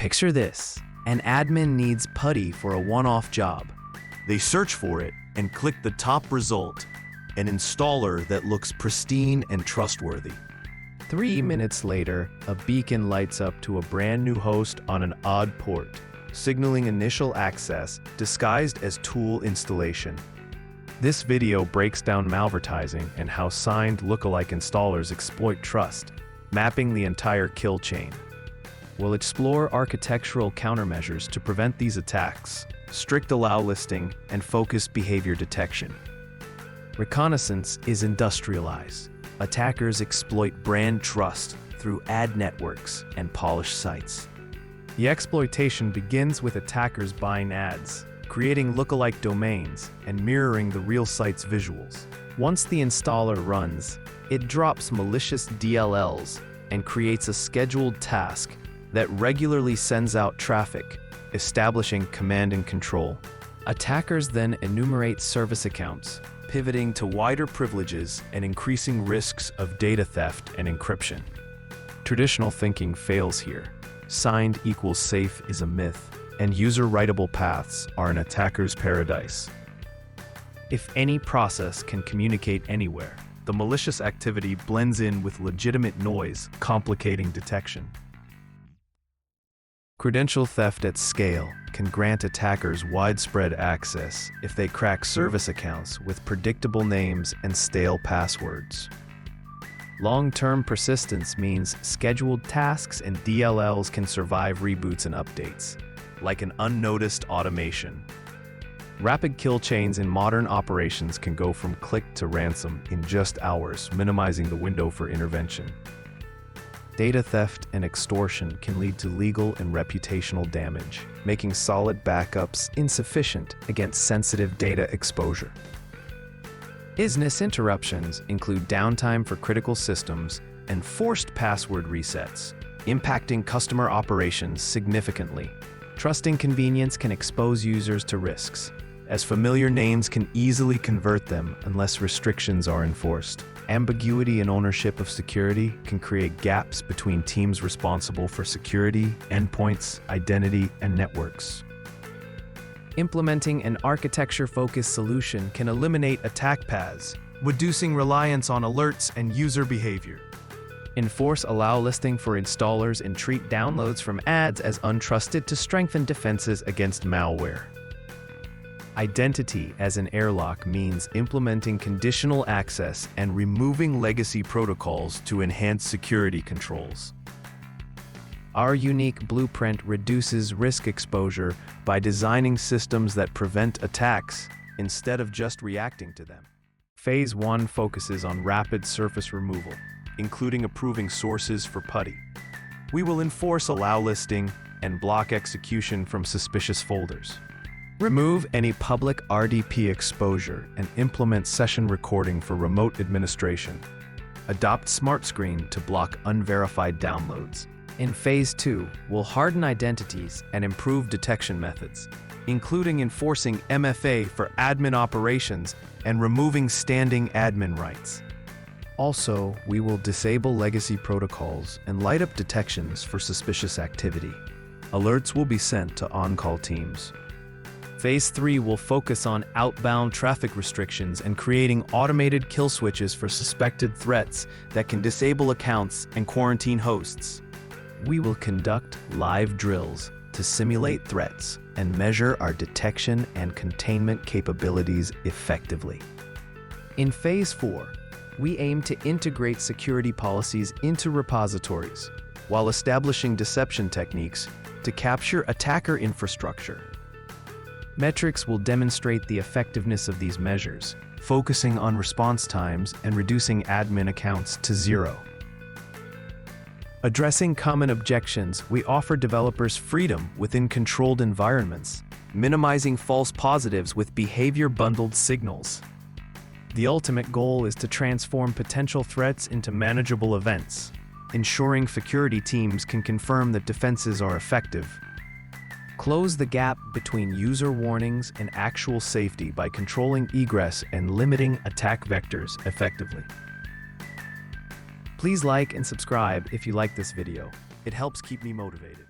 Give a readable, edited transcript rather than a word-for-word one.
Picture this. An admin needs PuTTY for a one-off job. They search for it and click the top result, an installer that looks pristine and trustworthy. 3 minutes later, a beacon lights up to a brand new host on an odd port, signaling initial access disguised as tool installation. This video breaks down malvertising and how signed lookalike installers exploit trust, mapping the entire kill chain. We'll explore architectural countermeasures to prevent these attacks, strict allow listing, and focused behavior detection. Reconnaissance is industrialized. Attackers exploit brand trust through ad networks and polished sites. The exploitation begins with attackers buying ads, creating lookalike domains, and mirroring the real site's visuals. Once the installer runs, it drops malicious DLLs and creates a scheduled task that regularly sends out traffic, establishing command and control. Attackers then enumerate service accounts, pivoting to wider privileges and increasing risks of data theft and encryption. Traditional thinking fails here. Signed equals safe is a myth, and user-writable paths are an attacker's paradise. If any process can communicate anywhere, the malicious activity blends in with legitimate noise, complicating detection. Credential theft at scale can grant attackers widespread access if they crack service accounts with predictable names and stale passwords. Long-term persistence means scheduled tasks and DLLs can survive reboots and updates, like an unnoticed automation. Rapid kill chains in modern operations can go from click to ransom in just hours, minimizing the window for intervention. Data theft and extortion can lead to legal and reputational damage, making solid backups insufficient against sensitive data exposure. Business interruptions include downtime for critical systems and forced password resets, impacting customer operations significantly. Trusting convenience can expose users to risks, as familiar names can easily convert them unless restrictions are enforced. Ambiguity in ownership of security can create gaps between teams responsible for security, endpoints, identity, and networks. Implementing an architecture-focused solution can eliminate attack paths, reducing reliance on alerts and user behavior. Enforce allow listing for installers and treat downloads from ads as untrusted to strengthen defenses against malware. Identity as an airlock means implementing conditional access and removing legacy protocols to enhance security controls. Our unique blueprint reduces risk exposure by designing systems that prevent attacks instead of just reacting to them. Phase 1 focuses on rapid surface removal, including approving sources for PuTTY. We will enforce allow listing and block execution from suspicious folders. Remove any public RDP exposure and implement session recording for remote administration. Adopt Smart Screen to block unverified downloads. In Phase 2, we'll harden identities and improve detection methods, including enforcing MFA for admin operations and removing standing admin rights. Also, we will disable legacy protocols and light up detections for suspicious activity. Alerts will be sent to on-call teams. Phase 3 will focus on outbound traffic restrictions and creating automated kill switches for suspected threats that can disable accounts and quarantine hosts. We will conduct live drills to simulate threats and measure our detection and containment capabilities effectively. In Phase 4, we aim to integrate security policies into repositories while establishing deception techniques to capture attacker infrastructure. Metrics will demonstrate the effectiveness of these measures, focusing on response times and reducing admin accounts to 0. Addressing common objections, we offer developers freedom within controlled environments, minimizing false positives with behavior-bundled signals. The ultimate goal is to transform potential threats into manageable events, ensuring security teams can confirm that defenses are effective. Close the gap between user warnings and actual safety by controlling egress and limiting attack vectors effectively. Please like and subscribe if you like this video. It helps keep me motivated.